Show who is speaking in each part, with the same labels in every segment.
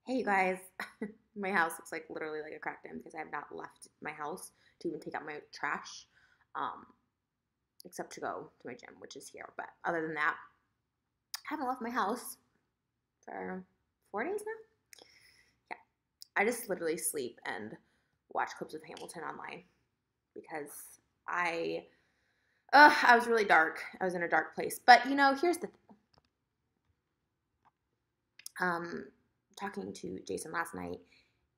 Speaker 1: Hey you guys, my house looks like literally like a crack den because I have not left my house to even take out my trash, um, except to go to my gym, which is here. But other than that, I haven't left my house for 4 days now. Yeah, I just literally sleep and watch clips of Hamilton online because I, I was really dark. I was in a dark place. But here's the thing. Um, talking to Jason last night,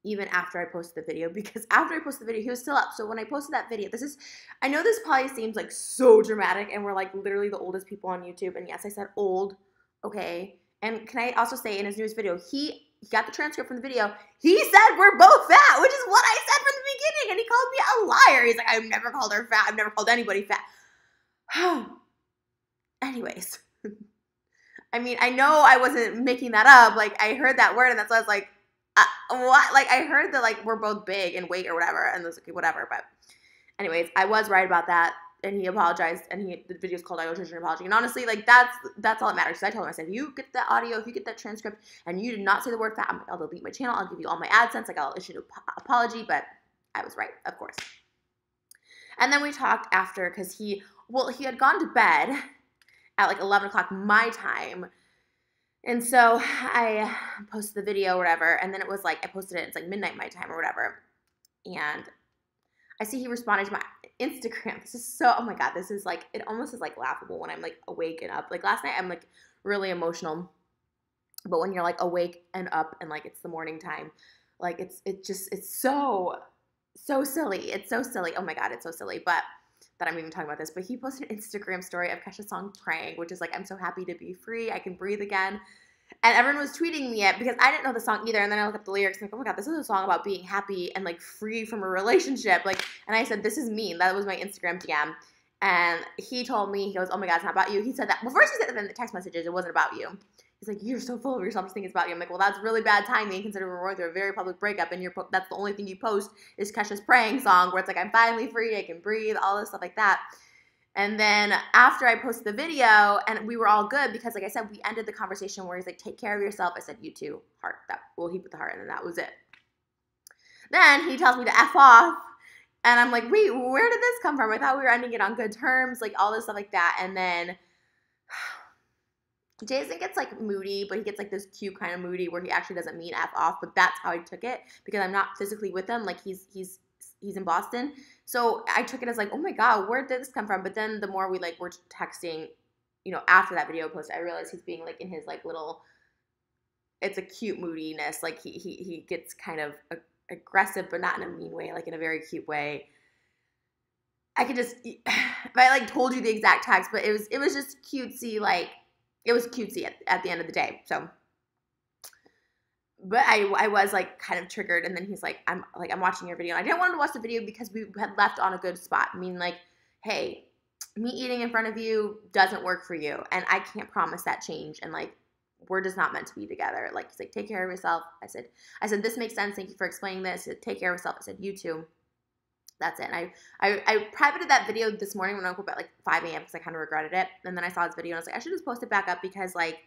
Speaker 1: even after I posted the video, because after I posted the video, he was still up. So when I posted that video, I know this probably seems like so dramatic, and we're like literally the oldest people on YouTube. And yes, I said old, okay. And can I also say, in his newest video, he got the transcript from the video. He said we're both fat, which is what I said from the beginning. And he called me a liar. He's like, I've never called her fat. I've never called anybody fat. Anyways. I mean, I know I wasn't making that up. Like, I heard that word, and that's why I was like, what? Like, I heard that, like, we're both big in weight or whatever, and I was like, okay, whatever. But anyways, I was right about that, and he apologized, and the video's called I Owe Trisha an Apology. And honestly, like, that's all that matters. So I told him, I said, if you get that audio, if you get that transcript, and you did not say the word fat, I'll delete my channel. I'll give you all my AdSense. Like, I'll issue an apology, but I was right, of course. And then we talked after, because he had gone to bed at like 11 o'clock my time. And so I posted the video or whatever, and then it was like, I posted it, it's like midnight my time or whatever. And I see he responded to my Instagram. This is so, oh my God, this is like, it almost is like laughable when I'm like awake and up. Like last night I'm like really emotional, but when you're like awake and up and like it's the morning time, like it's so silly. It's so silly. Oh my God, it's so silly. But that I'm even talking about this, but he posted an Instagram story of Kesha's song Praying, which is like, I'm so happy to be free. I can breathe again. And everyone was tweeting me it because I didn't know the song either. And then I looked up the lyrics and like, oh my God, this is a song about being happy and like free from a relationship. Like, and I said, this is me. That was my Instagram DM. And he told me, he goes, oh my God, it's not about you. He said that, well, first he said that in the text messages, it wasn't about you. He's like, you're so full of yourself, just think it's about you. I'm like, well, that's really bad timing considering we're going through a very public breakup and that's the only thing you post is Kesha's Praying song where it's like, I'm finally free, I can breathe, all this stuff like that. And then after I posted the video, and we were all good because, like I said, we ended the conversation where he's like, take care of yourself. I said, you too, heart. He put the heart in, and that was it. Then he tells me to F off, and I'm like, wait, where did this come from? I thought we were ending it on good terms, like all this stuff like that. And then Jason gets like moody, but he gets like this cute kind of moody where he actually doesn't mean F off, but that's how I took it because I'm not physically with him. Like he's in Boston. So I took it as like, oh my God, where did this come from? But then the more we like were texting, after that video post, I realized he's being like in his like little, it's a cute moodiness. Like he gets kind of aggressive, but not in a mean way, like in a very cute way. I could just, if I like told you the exact text, but it was just cutesy, like it was cutesy at the end of the day. So, but I was like kind of triggered, and then he's like, I'm watching your video. And I didn't want him to watch the video because we had left on a good spot. I mean, like, hey, me eating in front of you doesn't work for you, and I can't promise that change. And like, we're just not meant to be together. Like, he's like, take care of yourself. I said, this makes sense. Thank you for explaining this. Said, take care of yourself. I said, you too. That's it. And I privated that video this morning when I woke up at like 5 a.m. because I kind of regretted it. And then I saw his video and I was like, I should just post it back up because like,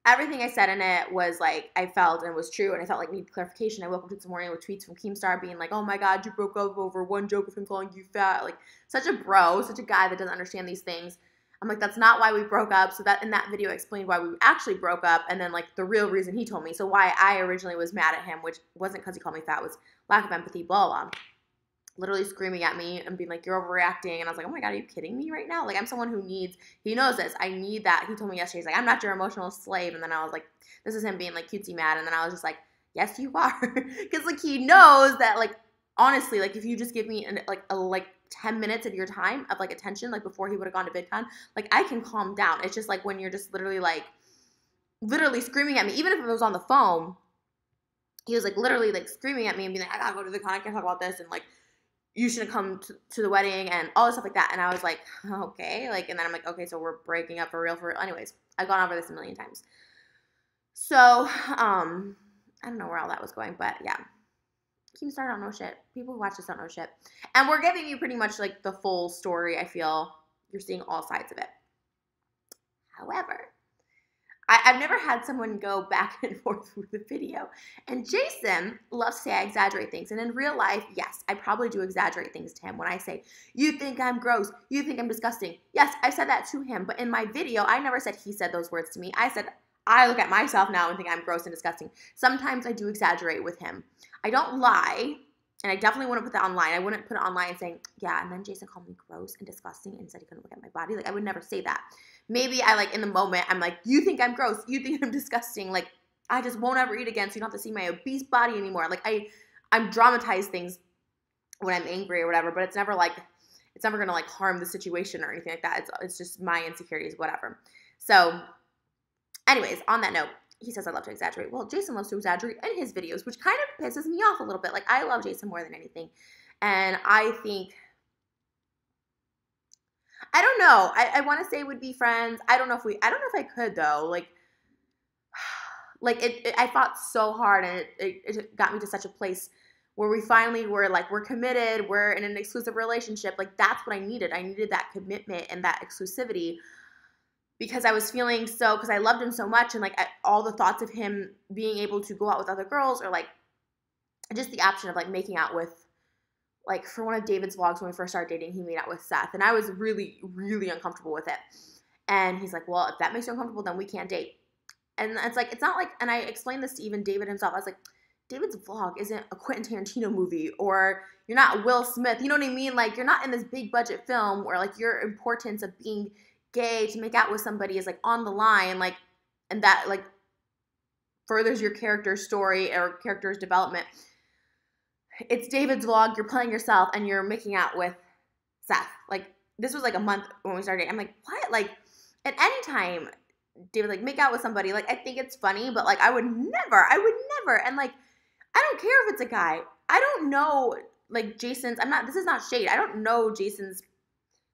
Speaker 1: everything I said in it was like I felt and was true, and I felt like needed clarification. I woke up this morning with tweets from Keemstar being like, "Oh my God, you broke up over one joke of him calling you fat." Like such a bro, such a guy that doesn't understand these things. I'm like, that's not why we broke up. So that in that video, I explained why we actually broke up, and then like the real reason he told me. So why I originally was mad at him, which wasn't because he called me fat, was lack of empathy. Blah blah. Literally screaming at me and being like, you're overreacting. And I was like, oh my God, are you kidding me right now? Like, I'm someone who needs, he knows this. I need that. He told me yesterday, he's like, I'm not your emotional slave. And then I was like, this is him being like cutesy mad. And then I was just like, yes, you are. Because like, he knows that like, honestly, like if you just give me like 10 minutes of your time of like attention, like before he would have gone to VidCon, like I can calm down. It's just like when you're just literally screaming at me, even if it was on the phone, he was like literally like screaming at me and being like, I gotta go to VidCon. I can't talk about this. And like, you shouldn't come to the wedding and all this stuff like that. And I was like, okay. Like, and then I'm like, okay, so we're breaking up for real. Anyways, I've gone over this a million times. So, I don't know where all that was going, but yeah. Keemstar don't know shit. People who watch this don't know shit. And we're giving you pretty much like the full story. I feel you're seeing all sides of it. However, I've never had someone go back and forth with the video. And Jason loves to say I exaggerate things. And in real life, yes, I probably do exaggerate things to him when I say, you think I'm gross, you think I'm disgusting. Yes, I said that to him. But in my video, I never said he said those words to me. I said, I look at myself now and think I'm gross and disgusting. Sometimes I do exaggerate with him. I don't lie. And I definitely wouldn't put that online. I wouldn't put it online saying, yeah, and then Jason called me gross and disgusting and said he couldn't look at my body. Like, I would never say that. Maybe I, like, in the moment, I'm like, you think I'm gross. You think I'm disgusting. Like, I just won't ever eat again, so you don't have to see my obese body anymore. Like, I'm dramatize things when I'm angry or whatever, but it's never, like, it's never going to, like, harm the situation or anything like that. It's just my insecurities, whatever. So, anyways, on that note, he says I love to exaggerate. Well, Jason loves to exaggerate in his videos, which kind of pisses me off a little bit. Like, I love Jason more than anything. And I think, I don't know. I want to say we'd be friends. I don't know if I could though. I fought so hard and it got me to such a place where we finally were like, we're committed. We're in an exclusive relationship. Like, that's what I needed. I needed that commitment and that exclusivity. Because I was feeling so, because I loved him so much, and like all the thoughts of him being able to go out with other girls, or like just the option of like making out with, like for one of David's vlogs when we first started dating, he made out with Seth, and I was really, really uncomfortable with it. And he's like, well, if that makes you uncomfortable, then we can't date. And it's like, it's not like, and I explained this to even David himself. I was like, David's vlog isn't a Quentin Tarantino movie, or you're not Will Smith. You know what I mean? Like, you're not in this big budget film where like your importance of being gay to make out with somebody is like on the line, like, and that like furthers your character's story or character's development. It's David's vlog, you're playing yourself and you're making out with Seth. Like, this was like a month when we started. I'm like, what? Like, at any time David like make out with somebody, like, I think it's funny, but like I would never. And like, I don't care if it's a guy. I don't know, like, Jason's, this is not shade. I don't know Jason's,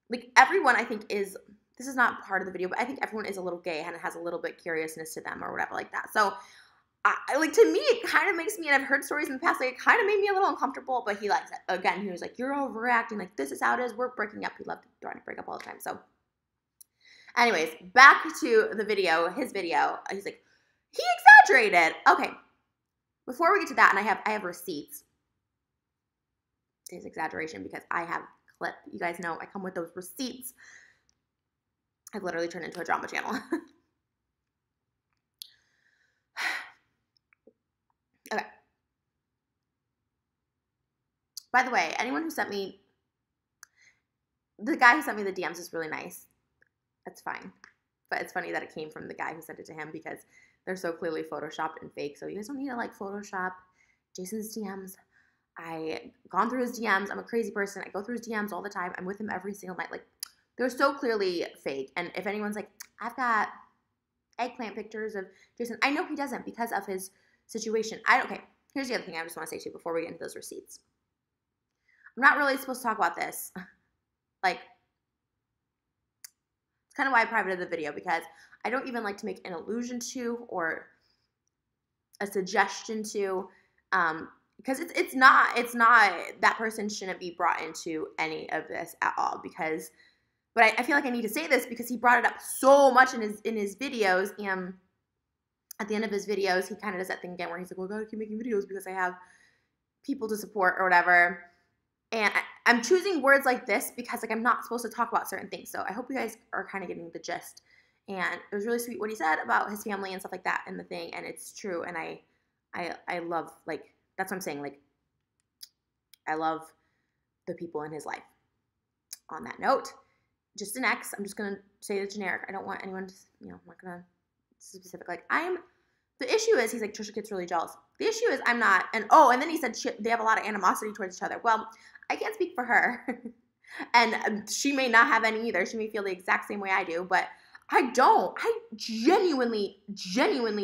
Speaker 1: like, everyone I think is, this is not part of the video, but I think everyone is a little gay and has a little bit curiousness to them or whatever like that. So, like, to me, it kind of makes me, and I've heard stories in the past, like, it kind of made me a little uncomfortable, but he likes it. Again, he was like, you're overreacting. Like, this is how it is. We're breaking up. He loved trying to break up all the time. So, anyways, back to the video, his video. He's like, he exaggerated. Okay. Before we get to that, and I have receipts. His exaggeration, because I have clip. You guys know I come with those receipts. I've literally turned into a drama channel. Okay. By the way, anyone who sent me, the guy who sent me the DMs is really nice. That's fine. But it's funny that it came from the guy who sent it to him, because they're so clearly photoshopped and fake. So you guys don't need to like Photoshop Jason's DMs. I've gone through his DMs. I'm a crazy person. I go through his DMs all the time. I'm with him every single night. Like, they're so clearly fake. And if anyone's like, I've got eggplant pictures of Jason, I know he doesn't because of his situation. Okay, here's the other thing I just want to say too before we get into those receipts. I'm not really supposed to talk about this. Like, it's kind of why I privated the video, because I don't even like to make an allusion to or a suggestion to, because it's not, that person shouldn't be brought into any of this at all, because, but I feel like I need to say this because he brought it up so much in his videos, and at the end of his videos, he kind of does that thing again where he's like, well, I gotta keep making videos because I have people to support or whatever. And I'm choosing words like this because, like, I'm not supposed to talk about certain things. So I hope you guys are kind of getting the gist. And it was really sweet what he said about his family and stuff like that in the thing. And it's true. And I love, like, that's what I'm saying. Like, I love the people in his life. On that note, just an X. I'm just going to say the generic. I don't want anyone to, I'm not going to specific. Like, the issue is, he's like, Trisha gets really jealous. The issue is I'm not, and then he said they have a lot of animosity towards each other. Well, I can't speak for her. And she may not have any either. She may feel the exact same way I do, but I don't. I genuinely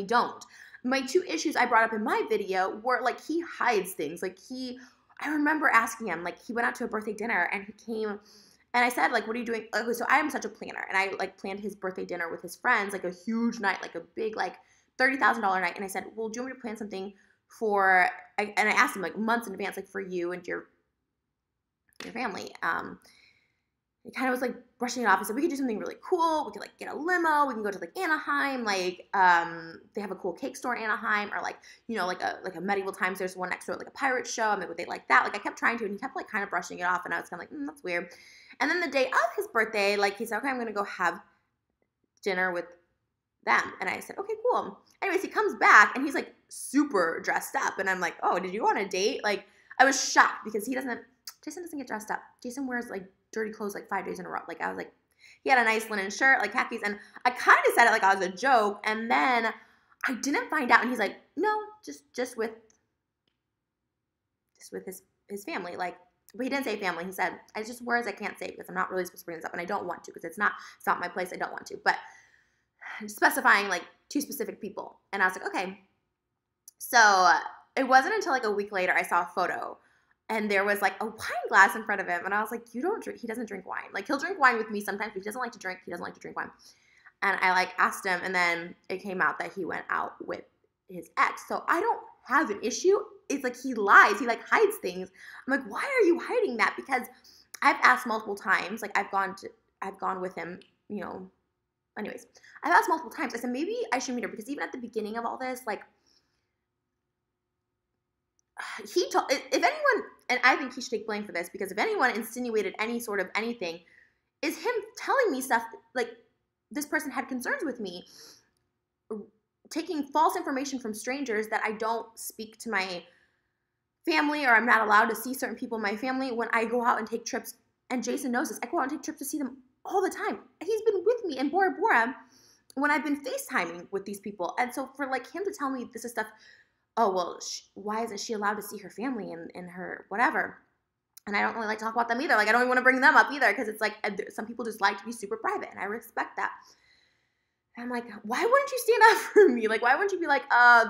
Speaker 1: don't. My two issues I brought up in my video were, like, he hides things. Like, I remember asking him, like, he went out to a birthday dinner and he came, and I said, like, what are you doing? Okay, so I am such a planner, and I, like, planned his birthday dinner with his friends, like, a huge night, like, a big, like, $30,000 night. And I said, well, do you want me to plan something for, and I asked him, like, months in advance, like, for you and your family. he kind of was like brushing it off and said, we could do something really cool. We could like get a limo. We can go to like Anaheim. Like, they have a cool cake store in Anaheim, or like, you know, like a medieval times. There's one next door, like a pirate show. I mean, would they like that? Like I kept trying to, and he kept like kind of brushing it off. And I was kind of like, that's weird. And then the day of his birthday, like he said, okay, I'm going to go have dinner with them. And I said, okay, cool. Anyways, he comes back and he's like super dressed up. And I'm like, oh, did you go on a date? Like I was shocked because Jason doesn't get dressed up. Jason wears like dirty clothes like 5 days in a row. Like I was like, he had a nice linen shirt, like khakis. And I kind of said it like I was a joke. And then I didn't find out. And he's like, no, just with his family. Like, but he didn't say family. He said, I just words I can't say because I'm not really supposed to bring this up. And I don't want to because it's not my place. I don't want to. But specifying like 2 specific people. And I was like, okay. So it wasn't until like a week later I saw a photo and there was like a wine glass in front of him. And I was like, he doesn't drink wine. Like he'll drink wine with me sometimes, but he doesn't like to drink wine. And I like asked him, and then it came out that he went out with his ex. So I don't have an issue. It's like he lies. He like hides things. I'm like, why are you hiding that? Because I've asked multiple times. Like I've gone with him, you know. Anyways, I've asked multiple times. I said, maybe I should meet her, because even at the beginning of all this, like, he told, if anyone, and I think he should take blame for this, because if anyone insinuated any sort of anything, is him telling me stuff, like, this person had concerns with me, taking false information from strangers that I don't speak to my family, or I'm not allowed to see certain people in my family when I go out and take trips, and Jason knows this. I go out and take trips to see them all the time. He's been with me in Bora Bora when I've been FaceTiming with these people. And so for like him to tell me this is stuff, oh, well, why isn't she allowed to see her family and her whatever? And I don't really like to talk about them either. Like I don't even want to bring them up either, because it's like some people just like to be super private, and I respect that. And I'm like, why wouldn't you stand up for me? Like, why wouldn't you be like,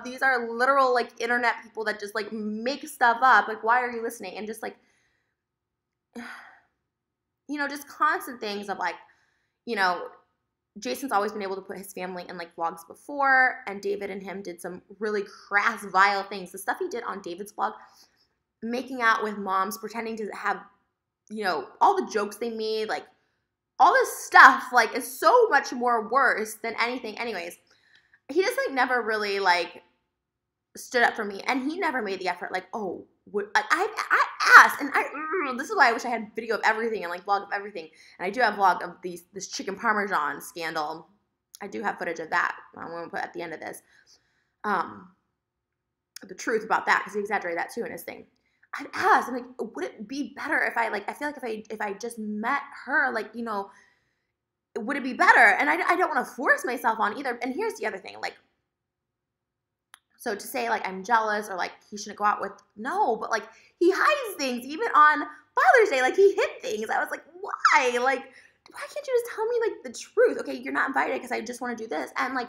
Speaker 1: these are literal like internet people that just like make stuff up. Like, why are you listening? And just like, you know, just constant things of like, you know, Jason's always been able to put his family in like vlogs before, and David and him did some really crass, vile things. The stuff he did on David's vlog, making out with moms, pretending to have, you know, all the jokes they made, like all this stuff, like is so much more worse than anything. Anyways, he just like never really like stood up for me, and he never made the effort like, oh, I asked, and this is why I wish I had video of everything and like vlog of everything. And I do have vlog of this chicken parmesan scandal. I do have footage of that. I'm going to put at the end of this the truth about that, because he exaggerated that too in his thing. I've asked, I'm like, would it be better if I feel like if I just met her, like, you know, would it be better? And I don't want to force myself on either. And here's the other thing, like, so to say, like, I'm jealous or, like, he shouldn't go out with, no, but, like, he hides things. Even on Father's Day, like, he hid things. I was like, why? Like, why can't you just tell me, like, the truth? Okay, you're not invited because I just want to do this. And, like,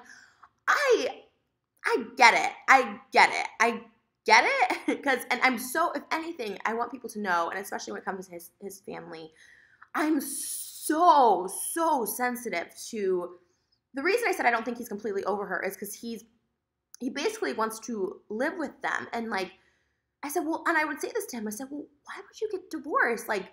Speaker 1: I get it. I get it. Because, and I'm so, if anything, I want people to know, and especially when it comes to his family, I'm so sensitive to, the reason I said I don't think he's completely over her is because he basically wants to live with them. And like, I said, well, and I would say this to him, I said, well, why would you get divorced? Like,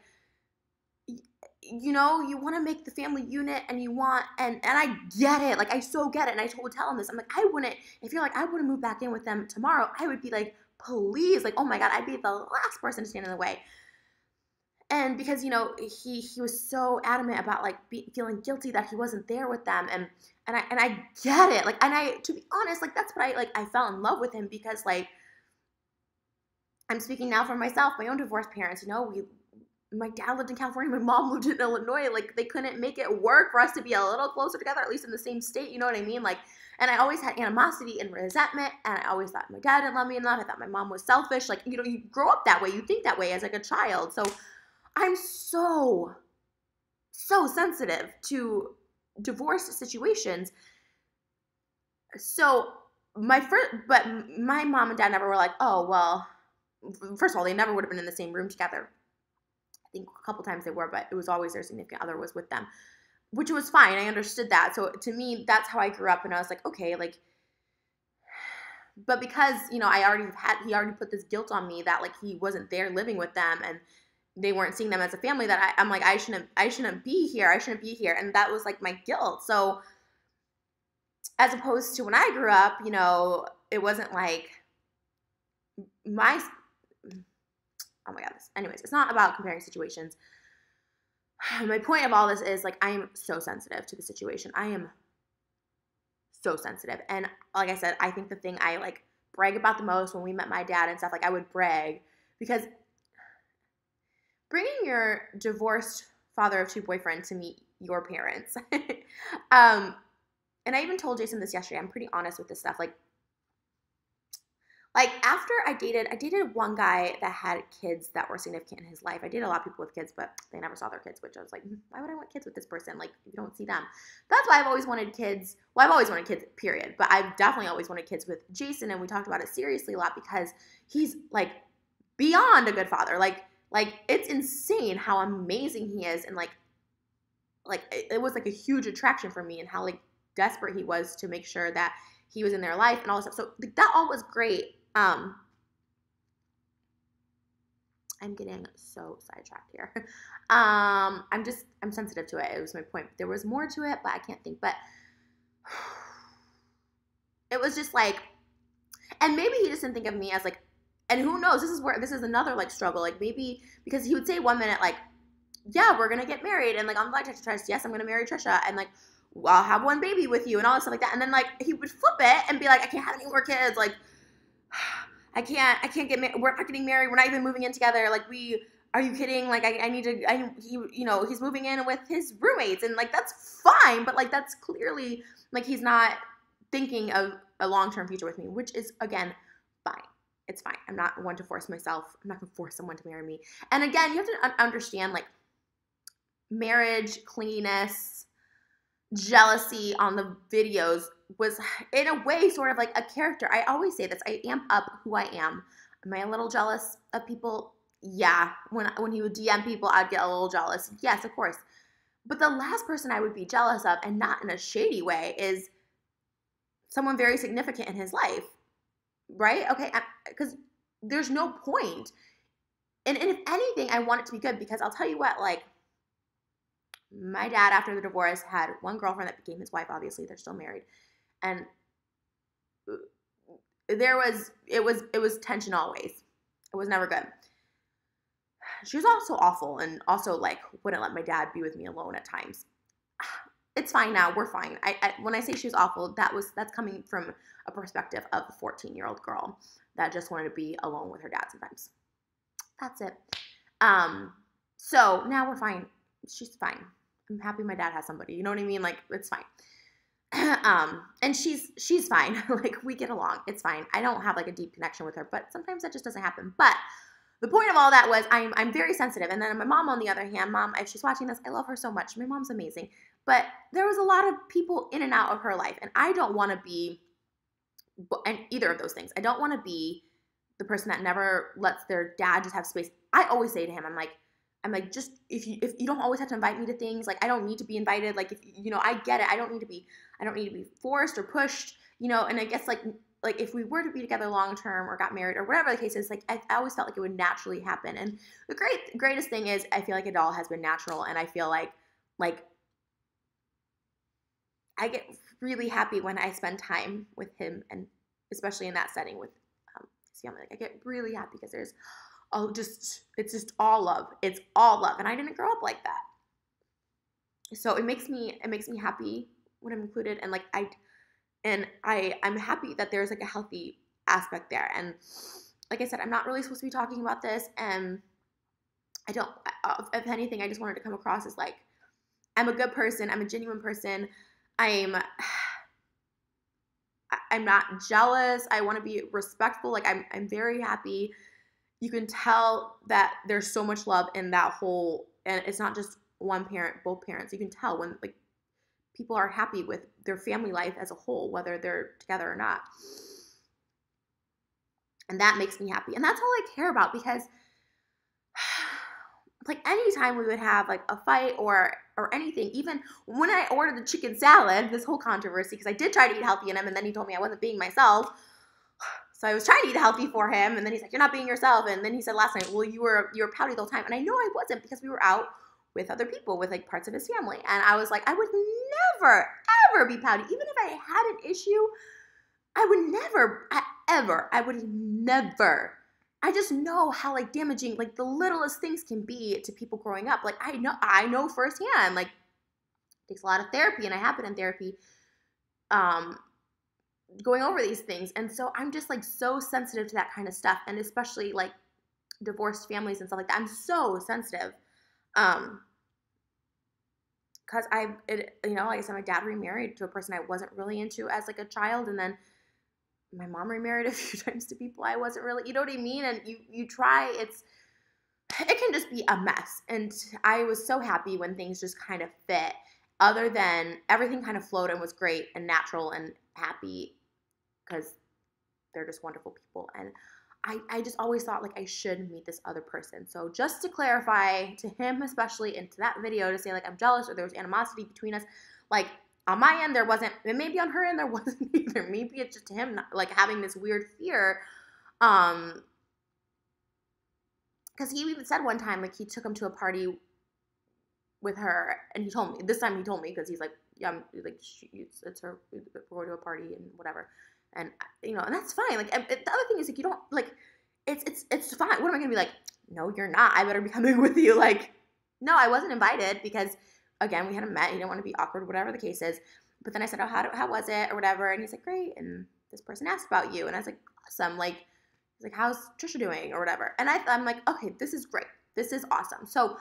Speaker 1: you know, you want to make the family unit, and you want, and I get it. Like, I so get it. And I would tell him this. I'm like, I wouldn't, if you're like, I wouldn't move back in with them tomorrow, I would be like, please, like, oh my God, I'd be the last person to stand in the way. And because, you know, he was so adamant about like feeling guilty that he wasn't there with them, and I get it, like, and to be honest, like, that's what I fell in love with him, because like, I'm speaking now for myself, my own divorced parents, you know, my dad lived in California, my mom lived in Illinois, like, they couldn't make it work for us to be a little closer together, at least in the same state, you know what I mean, like, and I always had animosity and resentment, and I always thought my dad didn't love me enough, I thought my mom was selfish, like, you know, you grow up that way, you think that way as like a child, so I'm so sensitive to divorce situations. So but my mom and dad never were like, oh, well, first of all, they never would have been in the same room together. I think a couple times they were, but it was always their significant other was with them, which was fine. I understood that. So to me, that's how I grew up, and I was like, okay, like, but because, you know, he already put this guilt on me that like he wasn't there living with them, and they weren't seeing them as a family, that I'm like, I shouldn't be here. I shouldn't be here. And that was like my guilt. So as opposed to when I grew up, you know, it wasn't like my, oh my God. Anyways, it's not about comparing situations. My point of all this is like, I am so sensitive to the situation. I am so sensitive. And like I said, I think the thing I like brag about the most when we met my dad and stuff, like I would brag because bringing your divorced father of two boyfriend to meet your parents. And I even told Jason this yesterday. I'm pretty honest with this stuff. Like after I dated one guy that had kids that were significant in his life. I dated a lot of people with kids, but they never saw their kids, which I was like, why would I want kids with this person? Like, if you don't see them. That's why I've always wanted kids. Well, I've always wanted kids, period. But I've definitely always wanted kids with Jason, and we talked about it seriously a lot because he's like beyond a good father. Like it's insane how amazing he is, and like it was like a huge attraction for me, and how like desperate he was to make sure that he was in their life and all this stuff. So like, that all was great. I'm getting so sidetracked here. I'm sensitive to it. It was my point. There was more to it, but I can't think. But it was just like, and maybe he just didn't think of me as like, and who knows, this is another like struggle. Like maybe because he would say 1 minute like, yeah, we're gonna get married, and like I'm like, yes, I'm gonna marry Trisha, and like, well, I'll have one baby with you and all this stuff like that. And then like he would flip it and be like, I can't have any more kids. Like I can't get married. We're not getting married. We're not even moving in together. Like are you kidding? Like he's moving in with his roommates, and like that's fine, but like that's clearly like he's not thinking of a long-term future with me, which is again fine. It's fine. I'm not one to force myself. I'm not going to force someone to marry me. And again, you have to understand like marriage, clinginess, jealousy on the videos was in a way sort of like a character. I always say this. I amp up who I am. Am I a little jealous of people? Yeah. When he would DM people, I'd get a little jealous. Yes, of course. But the last person I would be jealous of, and not in a shady way, is someone very significant in his life. Right? Okay. Because there's no point. And if anything, I want it to be good, because I'll tell you what, like, my dad, after the divorce, had one girlfriend that became his wife. Obviously, they're still married. And it was tension always. It was never good. She was also awful, and also like wouldn't let my dad be with me alone at times. It's fine now. We're fine. When I say she was awful, that's coming from a perspective of a 14-year-old girl that just wanted to be alone with her dad sometimes. That's it. So now we're fine. She's fine. I'm happy my dad has somebody. You know what I mean? Like, it's fine. And she's fine. Like, we get along. It's fine. I don't have like a deep connection with her, but sometimes that just doesn't happen. But the point of all that was I'm very sensitive. And then my mom, on the other hand, mom, if she's watching this, I love her so much. My mom's amazing. But there was a lot of people in and out of her life, and I don't want to be and either of those things. I don't want to be the person that never lets their dad just have space. I always say to him, I'm like, just if you don't always have to invite me to things, like I don't need to be invited. Like, if I get it. I don't need to be forced or pushed, and I guess like if we were to be together long term or got married or whatever the case is, like I always felt like it would naturally happen. And the greatest thing is I feel like it all has been natural, and I feel like I get really happy when I spend time with him, and especially in that setting with his family. Like I get really happy because there's it's just all love. It's all love, and I didn't grow up like that. So it makes me happy when I'm included, and I'm happy that there's like a healthy aspect there. And like I said, I'm not really supposed to be talking about this, and if anything, I just wanted to come across as like I'm a good person. I'm a genuine person. I'm not jealous. I want to be respectful. Like I'm very happy. You can tell that there's so much love in that whole, and it's not just one parent, both parents. You can tell when like people are happy with their family life as a whole, whether they're together or not. And that makes me happy. And that's all I care about, because like anytime we would have like a fight or anything, even when I ordered the chicken salad, this whole controversy, because I did try to eat healthy in him, and then he told me I wasn't being myself. So I was trying to eat healthy for him, and then he's like, you're not being yourself. And then he said last night, well, you were pouty the whole time. And I know I wasn't, because we were out with other people, with like parts of his family. And I was like, I would never, ever be pouty. Even if I had an issue, I would never, I would never. I just know how like damaging like the littlest things can be to people growing up. Like I know firsthand, like it takes a lot of therapy, and I have been in therapy going over these things. And so I'm just like so sensitive to that kind of stuff, and especially like divorced families and stuff like that. I'm so sensitive. Because like I said, my dad remarried to a person I wasn't really into as like a child, and then my mom remarried a few times to people I wasn't really, you know what I mean? And you try, it can just be a mess. And I was so happy when things just kind of fit, other than everything kind of flowed and was great and natural and happy, because they're just wonderful people. And I just always thought like I should meet this other person. So just to clarify to him, especially into that video, to say like I'm jealous or there was animosity between us, like on my end there wasn't, and maybe on her end there wasn't either. Maybe it's just him not, like having this weird fear. Because he even said one time like he took him to a party with her, and he told me this time, because he's like, yeah, I'm like, it's her, we're going to a party and whatever. And, and that's fine. Like, the other thing is, like, you don't, like, it's fine. What am I going to be like, no, you're not. I better be coming with you. Like, no, I wasn't invited because, again, we hadn't met. He didn't want to be awkward, whatever the case is. But then I said, oh, how was it or whatever? And he's like, great. And this person asked about you. And I was like, awesome. Like, he's like, how's Trisha doing or whatever? And I'm like, okay, this is great. This is awesome. So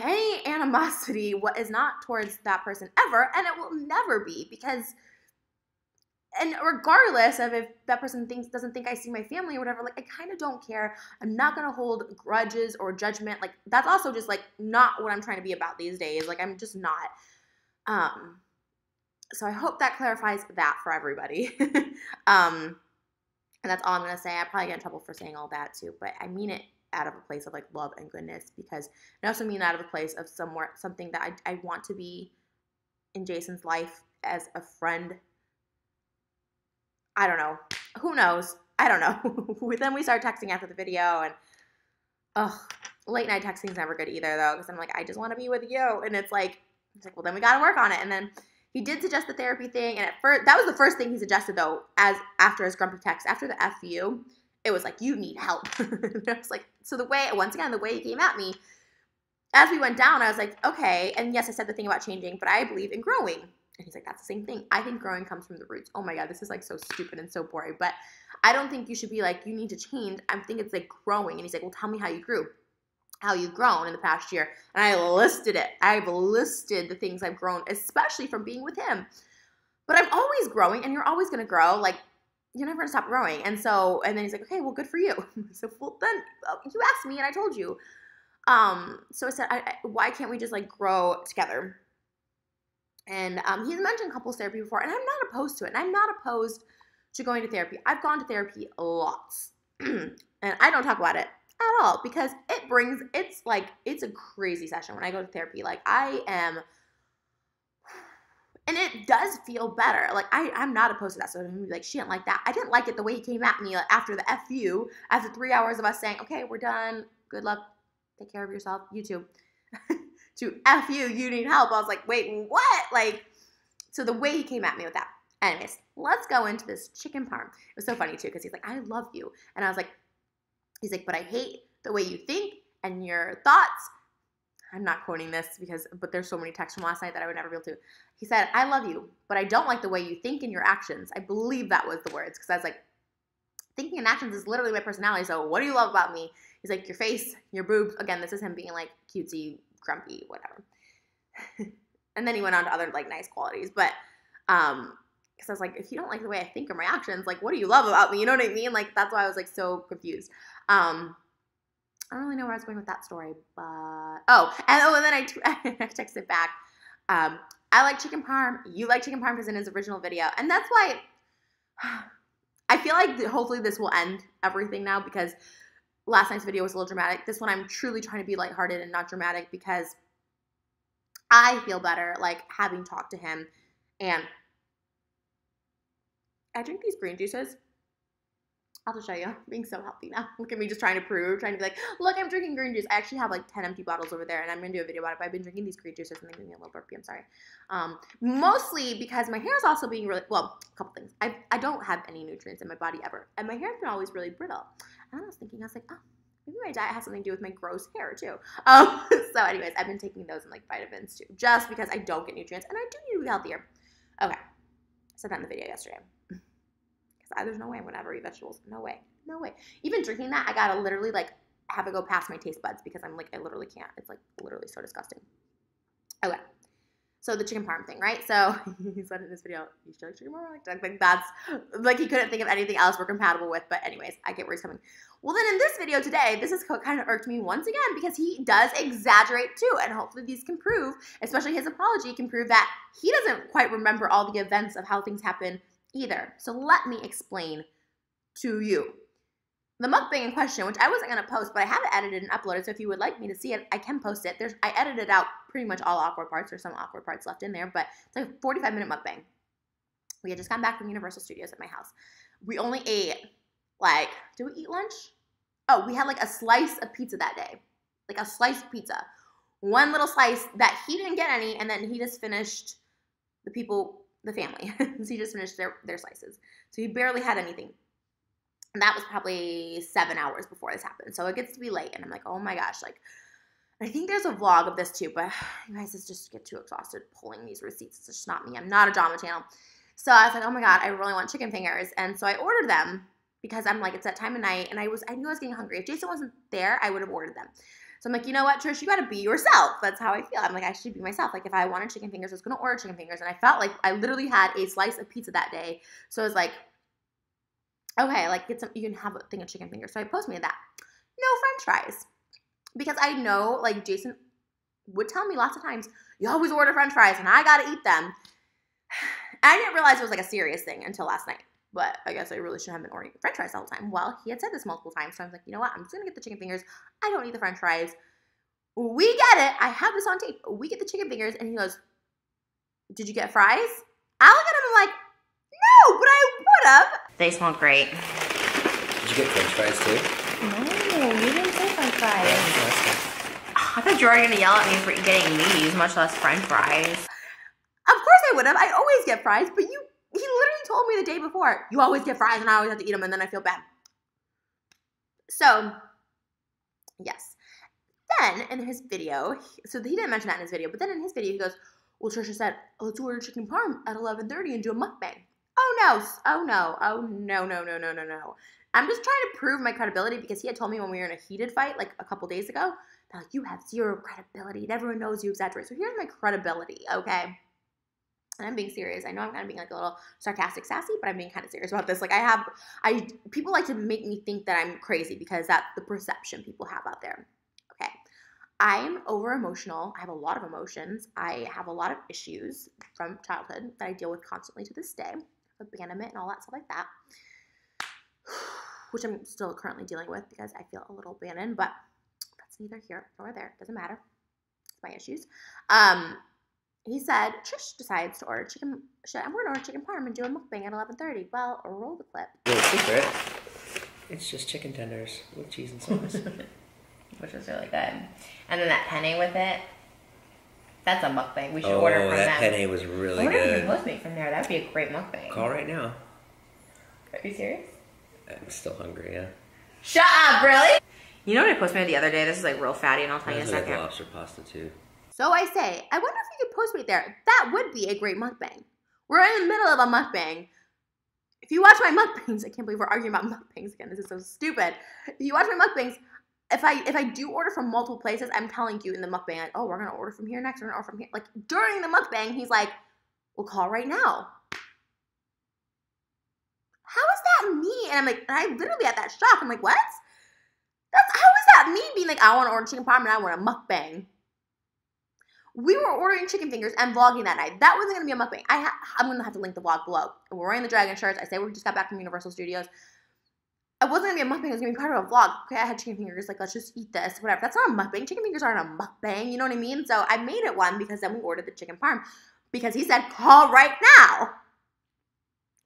Speaker 1: any animosity is not towards that person ever, and it will never be, because and regardless of if that person doesn't think I see my family or whatever, like I kind of don't care. I'm not going to hold grudges or judgment. Like that's also just like not what I'm trying to be about these days. Like I'm just not. So I hope that clarifies that for everybody. And that's all I'm going to say. I probably get in trouble for saying all that too, but I mean it out of a place of like love and goodness, because I also mean out of a place of something that I want to be in Jason's life as a friend. I don't know. Who knows? I don't know. Then we started texting after the video, and late night texting is never good either, though, because I'm like, I just want to be with you, and it's like, well, then we got to work on it. And then he did suggest the therapy thing, and at first, that was the first thing he suggested, though, after his grumpy text, after the FU, it was like, you need help. And I was like, so the way he came at me, as we went down, I was like, okay, and yes, I said the thing about changing, but I believe in growing. And he's like, that's the same thing. I think growing comes from the roots. Oh my God, this is like so stupid and so boring. But I don't think you should be like, you need to change. I think it's like growing. And he's like, well, tell me how you grew, how you've grown in the past year. And I listed it. I've listed the things I've grown, especially from being with him. But I'm always growing, and you're always going to grow. Like, you're never going to stop growing. And then he's like, okay, well, good for you. So, well, then you asked me and I told you. So I said, why can't we just like grow together? And he's mentioned couples therapy before, and I'm not opposed to it. And I'm not opposed to going to therapy. I've gone to therapy lots. And I don't talk about it at all, because it's a crazy session when I go to therapy. Like and it does feel better. Like I'm not opposed to that. So I'm gonna be like, she didn't like that. I didn't like it the way he came at me like, after the FU, after 3 hours of us saying, okay, we're done. Good luck. Take care of yourself. You too. To F you need help. I was like, wait, what? Like, so the way he came at me with that. Anyways, let's go into this chicken parm. It was so funny too, because he's like, I love you. And I was like, he's like, but I hate the way you think and your thoughts. I'm not quoting this but there's so many texts from last night that I would never be able to. He said, I love you, but I don't like the way you think and your actions. I believe that was the words, because I was like, thinking and actions is literally my personality. So what do you love about me? He's like, your face, your boobs. Again, this is him being like cutesy, grumpy, whatever. And then he went on to other like nice qualities. But because I was like, if you don't like the way I think or my actions, like what do you love about me? You know what I mean? Like that's why I was like so confused. I don't really know where I was going with that story, but and then I texted back. I like chicken parm. You like chicken parm, because in his original video, and that's why I feel like hopefully this will end everything now, because last night's video was a little dramatic. This one I'm truly trying to be lighthearted and not dramatic, because I feel better like having talked to him. And I drink these green juices. I'll just show you. I'm being so healthy now. Look at me just trying to be like, look, I'm drinking green juice. I actually have like 10 empty bottles over there, and I'm going to do a video about it, but I've been drinking these green juices, and they're giving me a little burpee. I'm sorry. Mostly because my hair is also being really, well, a couple things. I don't have any nutrients in my body ever, and my hair's been always really brittle. And I was like, oh, maybe my diet has something to do with my gross hair too. So anyways, I've been taking those and like vitamins too, just because I don't get nutrients, and I do need to be healthier. Okay. I said that in the video yesterday. There's no way I'm going to ever eat vegetables. No way. No way. Even drinking that, I got to literally, like, have it go past my taste buds because I'm, like, I literally can't. It's, like, literally so disgusting. Okay. So the chicken parm thing, right? So he said in this video, you should like chicken parm? I think that's, like, he couldn't think of anything else we're compatible with. But anyways, I get where he's coming. Well, then in this video today, this is kind of irked me once again because he does exaggerate too. And hopefully these can prove, especially his apology, can prove that he doesn't quite remember all the events of how things happen either. So let me explain to you. The mukbang in question, which I wasn't going to post, but I have it edited and uploaded, so if you would like me to see it, I can post it. I edited out pretty much all awkward parts. There's some awkward parts left in there, but it's like a 45-minute mukbang. We had just gotten back from Universal Studios at my house. We only ate, like, did we eat lunch? Oh, we had like a slice of pizza that day. Like a sliced pizza. One little slice that he didn't get any, and then he just finished the family. So he just finished their slices. So he barely had anything. And that was probably 7 hours before this happened. So it gets to be late, and I'm like, oh my gosh, like, I think there's a vlog of this too, but you guys just get too exhausted pulling these receipts. It's just not me. I'm not a drama channel. So I was like, oh my God, I really want chicken fingers. And so I ordered them because I'm like, it's that time of night, and I knew I was getting hungry. If Jason wasn't there, I would have ordered them. So I'm like, you know what, Trish, you got to be yourself. That's how I feel. I'm like, I should be myself. Like, if I wanted chicken fingers, I was going to order chicken fingers. And I felt like I literally had a slice of pizza that day. So I was like, okay, like, you can have a thing of chicken fingers. So I posted that. No French fries. Because I know, like, Jason would tell me lots of times, you always order French fries, and I got to eat them. I didn't realize it was, like, a serious thing until last night. But I guess I really shouldn't have been ordering French fries the whole time. Well, he had said this multiple times, so I was like, you know what? I'm just going to get the chicken fingers. I don't need the French fries. We get it. I have this on tape. We get the chicken fingers, and he goes, did you get fries? I look at him and I'm like, no, but I would have. They smelled great.
Speaker 2: Did you get French fries too?
Speaker 1: No, you didn't say French fries. I thought you were going to yell at me for getting these, much less French fries. Of course I would have. I always get fries, but he literally told me the day before, you always get fries and I always have to eat them, and then I feel bad. So, yes. Then, in his video, so he didn't mention that in his video, but then in his video, he goes, well, Trisha said, let's order chicken parm at 11:30 and do a mukbang. Oh, no. Oh, no. Oh, no, no, no, no, no, no. I'm just trying to prove my credibility because he had told me when we were in a heated fight, like a couple days ago, that like, you have zero credibility and everyone knows you exaggerate. So here's my credibility, okay? And I'm being serious. I know I'm kind of being like a little sarcastic, sassy, but I'm being kind of serious about this. Like people like to make me think that I'm crazy because that's the perception people have out there. Okay. I'm over emotional. I have a lot of emotions. I have a lot of issues from childhood that I deal with constantly to this day. Abandonment and all that stuff like that. Which I'm still currently dealing with because I feel a little abandoned, but that's neither here nor there. It doesn't matter. It's my issues. He said, Trish decides to order chicken. I'm going to order chicken parm and do a mukbang at 11:30. Well, roll the clip.
Speaker 2: Little secret. It's just chicken tenders with cheese and sauce.
Speaker 1: Which was really good. And then that penne with it. That's a mukbang. We should order from them.
Speaker 2: Oh, that penne was really good.
Speaker 1: I wonder if you post me from there. That'd be a great mukbang.
Speaker 2: Call right now.
Speaker 1: Are you serious?
Speaker 2: I'm still hungry, yeah.
Speaker 1: Shut up, really? You know what I posted me the other day? This is like real fatty, and I'll tell you in a second.
Speaker 2: I like lobster pasta too. So
Speaker 1: I say, I wonder if you could post me there. That would be a great mukbang. We're in the middle of a mukbang. If you watch my mukbangs, I can't believe we're arguing about mukbangs again. This is so stupid. If you watch my mukbangs, if I do order from multiple places, I'm telling you in the mukbang, like, oh, we're going to order from here next. We're going to order from here. Like, during the mukbang, he's like, we'll call right now. How is that me? And I'm like, and I literally had that shock. I'm like, what? How is that me being like, I want to order chicken parm and I want a mukbang? We were ordering chicken fingers and vlogging that night. That wasn't going to be a mukbang. I'm going to have to link the vlog below. And we're wearing the dragon shirts. I say we just got back from Universal Studios. It wasn't going to be a mukbang. It was going to be part of a vlog. Okay, I had chicken fingers. Like, let's just eat this. Whatever. That's not a mukbang. Chicken fingers aren't a mukbang. You know what I mean? So I made it one because then we ordered the chicken parm. Because he said, call right now.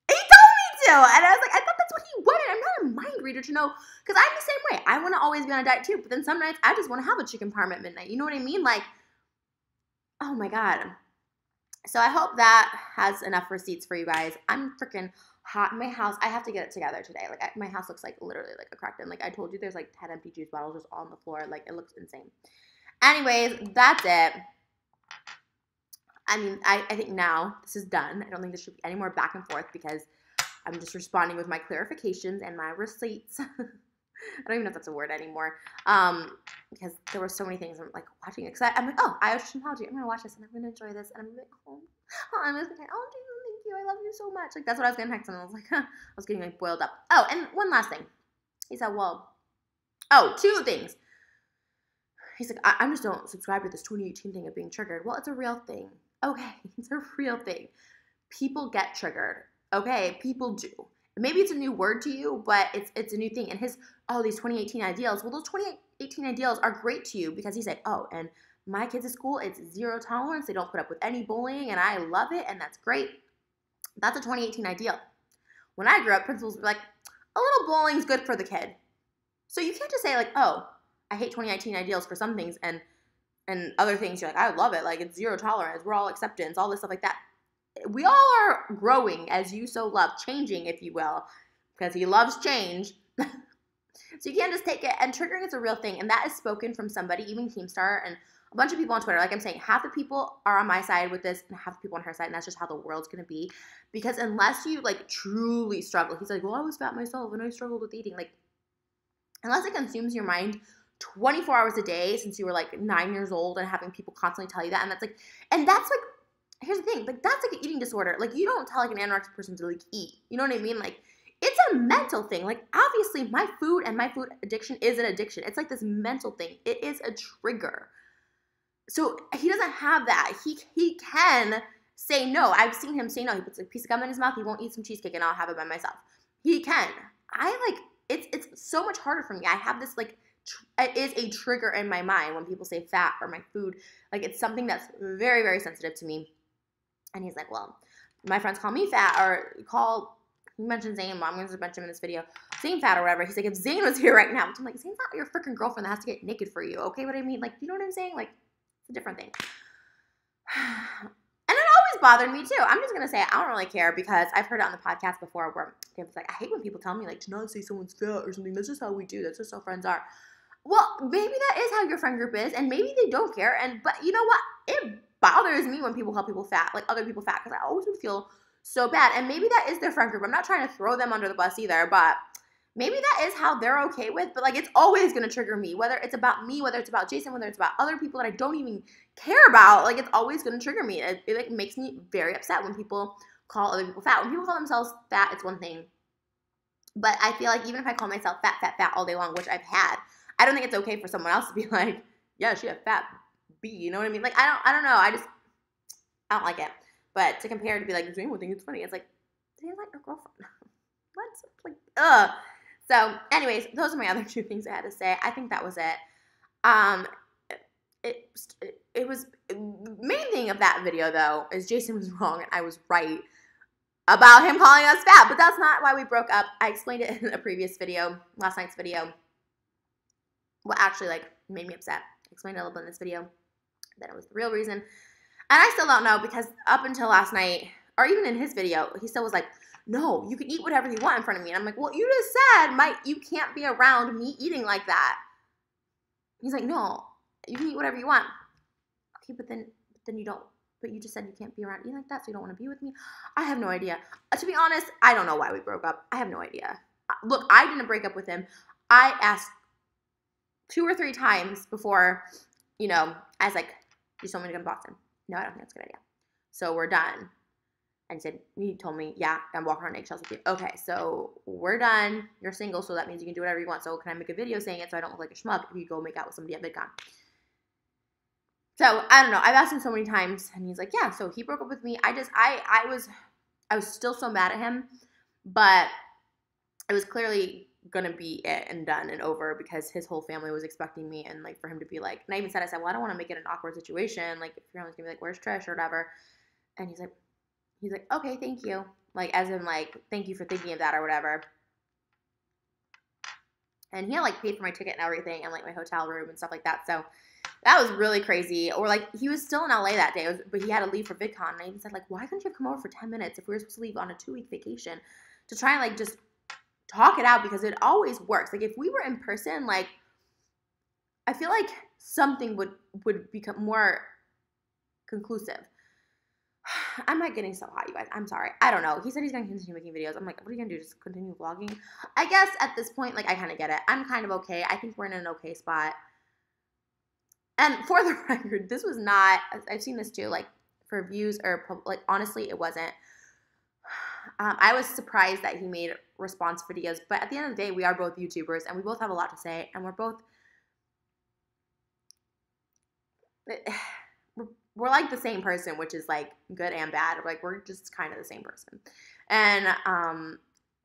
Speaker 1: And he told me to. And I was like, I thought that's what he wanted. I'm not a needed to know, because I'm the same way. I want to always be on a diet too, but then some nights I just want to have a chicken parm at midnight. You know what I mean? Like, oh my God. So I hope that has enough receipts for you guys. I'm freaking hot in my house. I have to get it together today. Like, my house looks like literally like a crack den. Like, I told you, there's like 10 empty juice bottles just on the floor. Like, it looks insane. Anyways, that's it. I mean, I think now this is done. I don't think there should be any more back and forth because I'm just responding with my clarifications and my receipts. I don't even know if that's a word anymore. Because there were so many things I'm like watching it. Because I'm like, oh, I ocean apology. I'm going to watch this and I'm going to enjoy this. And I'm like, oh, I'm just like, oh, thank you. I love you so much. Like, that's what I was going to text him. I was like, huh. I was getting like boiled up. Oh, and one last thing. He said, well, oh, two things. He's like, I just don't subscribe to this 2018 thing of being triggered. Well, it's a real thing. Okay, it's a real thing. People get triggered. Okay, people do. Maybe it's a new word to you, but it's a new thing. And these 2018 ideals, well, those 2018 ideals are great to you because he's like, oh, and my kids at school, it's zero tolerance. They don't put up with any bullying, and I love it, and that's great. That's a 2018 ideal. When I grew up, principals were like, a little bullying's good for the kid. So you can't just say like, oh, I hate 2018 ideals for some things, and other things you're like, I love it. Like, it's zero tolerance. We're all acceptance, all this stuff like that. We all are growing as you so love, changing, if you will, because he loves change. So you can't just take it. And triggering is a real thing. And that is spoken from somebody, even Keemstar, and a bunch of people on Twitter. Like I'm saying, half the people are on my side with this and half the people on her side. And that's just how the world's going to be. Because unless you, like, truly struggle. He's like, well, I was fat myself and I struggled with eating. Like, unless it consumes your mind 24 hours a day since you were like 9 years old and having people constantly tell you that. And that's like, here's the thing, like that's like an eating disorder. Like you don't tell like an anorexic person to like eat. You know what I mean? Like it's a mental thing. Like obviously my food and my food addiction is an addiction. It's like this mental thing. It is a trigger. So he doesn't have that. He can say no. I've seen him say no. He puts a piece of gum in his mouth. He won't eat some cheesecake and I'll have it by myself. He can. It's so much harder for me. I have this like, it is a trigger in my mind when people say fat or my food. Like it's something that's very, very sensitive to me. And he's like, well, my friends call me fat or he mentioned Zane. Well, I'm going to mention him in this video. Zane fat or whatever. He's like, if Zane was here right now, I'm like, Zane's not your freaking girlfriend that has to get naked for you. Okay, what I mean? Like, you know what I'm saying? Like, it's a different thing. And it always bothered me too. I'm just going to say I don't really care because I've heard it on the podcast before where it's like, I hate when people tell me like to not say someone's fat or something. That's just how we do. That's just how friends are. Well, maybe that is how your friend group is, and maybe they don't care. But you know what? It bothers me when people call people fat, like other people fat, because I always would feel so bad. And maybe that is their friend group. I'm not trying to throw them under the bus either, but maybe that is how they're okay with. But like, it's always gonna trigger me, whether it's about me, whether it's about Jason, whether it's about other people that I don't even care about. Like, it's always gonna trigger me. It like makes me very upset when people call other people fat. When people call themselves fat, it's one thing. But I feel like even if I call myself fat all day long, which I've had, I don't think it's okay for someone else to be like, yeah, she had fat B, you know what I mean? Like, I don't know. I don't like it. But to compare to be like, Zane would think it's funny. It's like, Zane's like your girlfriend. What? Like, ugh. So, anyways, those are my other two things I had to say. I think that was it. It was, main thing of that video, though, is Jason was wrong and I was right about him calling us fat. But that's not why we broke up. I explained it in a previous video, last night's video. What actually, like, made me upset. I explained it a little bit in this video. That it was the real reason. And I still don't know because up until last night, or even in his video, he still was like, no, you can eat whatever you want in front of me. And I'm like, well, you just said you can't be around me eating like that. He's like, no, you can eat whatever you want. Okay, but then you don't. But you just said you can't be around eating like that, so you don't want to be with me? I have no idea. To be honest, I don't know why we broke up. I have no idea. Look, I didn't break up with him. I asked 2 or 3 times before, I was like, you told me to come to Boston. No, I don't think that's a good idea. So we're done. And he told me, yeah, I'm walking on eggshells with you. Okay, so we're done. You're single, so that means you can do whatever you want. So can I make a video saying it so I don't look like a schmuck if you go make out with somebody at VidCon? So I don't know. I've asked him so many times, and he's like, yeah. So he broke up with me. I was still so mad at him, but it was clearly gonna be it and done and over because his whole family was expecting me, and like for him to be like, and I even said, well, I don't want to make it an awkward situation. Like if your family's gonna be like, where's Trish or whatever, and he's like, okay, thank you. Like as in like, thank you for thinking of that or whatever. And he had, like, paid for my ticket and everything and, like, my hotel room and stuff like that. So that was really crazy. Or, like, he was still in LA that day, but he had to leave for VidCon. And I even said, like, why couldn't you have come over for 10 minutes if we were supposed to leave on a 2-week vacation to try and, like, just talk it out? Because it always works. Like, if we were in person, like, I feel like something would become more conclusive. I'm not getting so hot, you guys. I'm sorry. I don't know. He said he's going to continue making videos. I'm like, what are you going to do? Just continue vlogging? I guess at this point, like, I kind of get it. I'm kind of okay. I think we're in an okay spot. And for the record, this was not, I've seen this too, like, for views or, like, honestly, it wasn't. I was surprised that he made response videos. But at the end of the day, we are both YouTubers, and we both have a lot to say. And we're both, we're like the same person, which is, like, good and bad. Like, we're just kind of the same person. And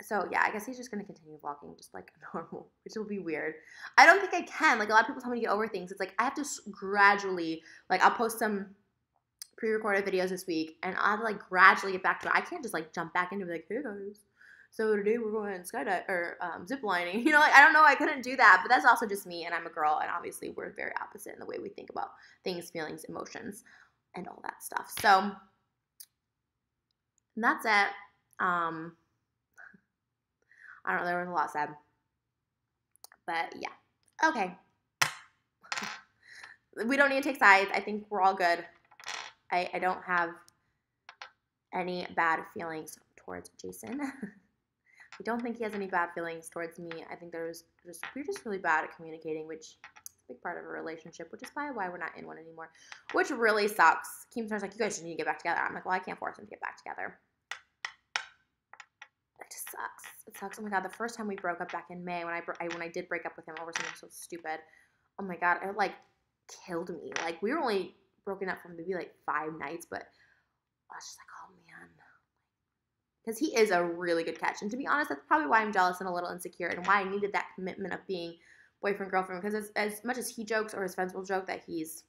Speaker 1: so, yeah, I guess he's just going to continue vlogging just, like, normal, which will be weird. I don't think I can. Like, a lot of people tell me to get over things. It's like I have to gradually, like, I'll post some pre-recorded videos this week, and I'll have to, like, gradually get back to it. I can't just, like, jump back into it, like, hey, guys, so today we're going skydive or zip lining. You know, like, I don't know. I couldn't do that, but that's also just me, and I'm a girl, and obviously we're very opposite in the way we think about things, feelings, emotions, and all that stuff. So that's it. I don't know. There was a lot said, but yeah. Okay. We don't need to take sides. I think we're all good. I don't have any bad feelings towards Jason. I don't think he has any bad feelings towards me. I think we're just really bad at communicating, which is a big part of a relationship, which is probably why we're not in one anymore, which really sucks. Keemstar's like, you guys just need to get back together. I'm like, well, I can't force him to get back together. It just sucks. It sucks. Oh my God, the first time we broke up back in May, when I did break up with him over something so stupid, oh my God, it, like, killed me. Like, we were only broken up for maybe, like, 5 nights, but I was just like, oh man. Because he is a really good catch. And to be honest, that's probably why I'm jealous and a little insecure and why I needed that commitment of being boyfriend, girlfriend. Because as much as he jokes or his friends will joke that he's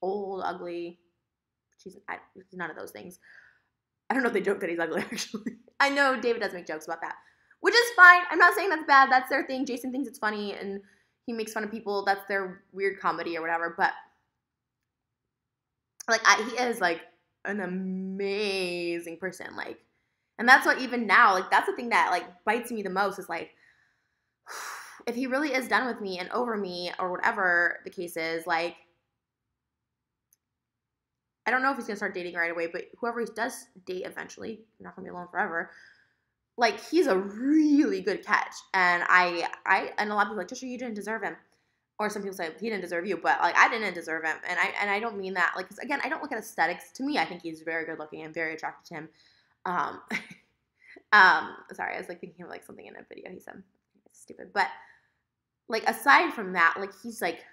Speaker 1: old, ugly, he's none of those things. I don't know if they joke that he's ugly, actually. I know David does make jokes about that, which is fine. I'm not saying that's bad. That's their thing. Jason thinks it's funny, and he makes fun of people. That's their weird comedy or whatever. But, like, he is, like, an amazing person. Like, and that's what even now, like, that's the thing that, like, bites me the most is, like, if he really is done with me and over me or whatever the case is, like, I don't know if he's going to start dating right away, but whoever he does date eventually, I'm not going to be alone forever, like, he's a really good catch. And and a lot of people are like, Trisha, you didn't deserve him. Or some people say, he didn't deserve you, but, like, I didn't deserve him. And I don't mean that, like, 'cause again, I don't look at aesthetics. To me, I think he's very good looking and very attracted to him. Sorry, I was, like, thinking of, like, something in a video he said. It's stupid. But, like, aside from that, like, he's, like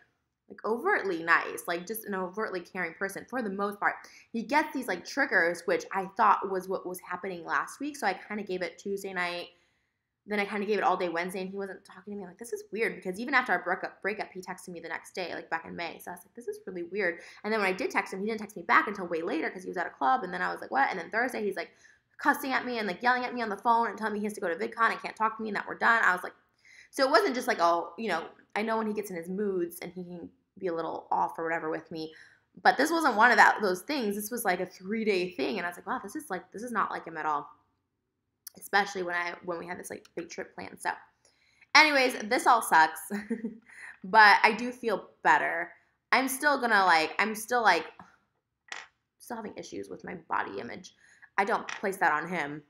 Speaker 1: overtly nice, like, just an overtly caring person for the most part. He gets these, like, triggers, which I thought was what was happening last week, so I kind of gave it Tuesday night, then I kind of gave it all day Wednesday, and he wasn't talking to me. I'm like, this is weird, because even after our breakup, he texted me the next day, like, back in May, so I was like, this is really weird. And then when I did text him, he didn't text me back until way later, because he was at a club, and then I was like, what? And then Thursday, he's, like, cussing at me and, like, yelling at me on the phone and telling me he has to go to VidCon and can't talk to me and that we're done. I was like, so it wasn't just like, oh, you know, I know when he gets in his moods and he can be a little off or whatever with me, but this wasn't one of those things. This was like a 3-day thing, and I was like, wow, this is not like him at all, especially when we had this, like, big trip planned. So anyways, this all sucks, but I do feel better. I'm still having issues with my body image. I don't place that on him.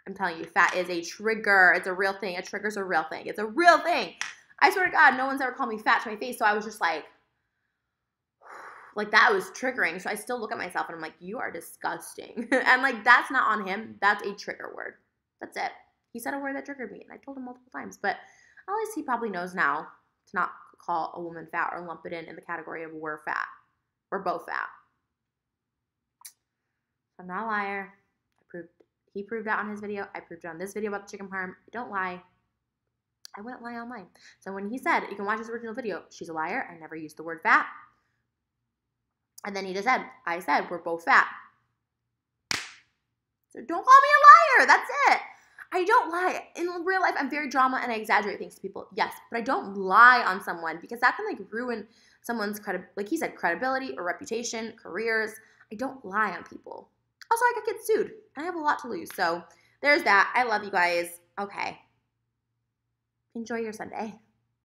Speaker 1: I'm telling you, fat is a trigger. It's a real thing. A trigger's a real thing. It's a real thing. I swear to God, no one's ever called me fat to my face, so I was just like that was triggering. So I still look at myself and I'm like, you are disgusting. And, like, that's not on him. That's a trigger word. That's it. He said a word that triggered me, and I told him multiple times. But at least he probably knows now to not call a woman fat or lump it in the category of we're fat. We're both fat. I'm not a liar. He proved that on his video. I proved it on this video about the chicken parm. Don't lie. I wouldn't lie on mine. So when he said, you can watch his original video, she's a liar. I never used the word fat. And then he just said, I said, we're both fat. So don't call me a liar. That's it. I don't lie. In real life, I'm very drama and I exaggerate things to people. Yes, but I don't lie on someone because that can like ruin someone's like he said, credibility or reputation, careers. I don't lie on people. Also, I could get sued and I have a lot to lose. So there's that. I love you guys. Okay. Enjoy your Sunday.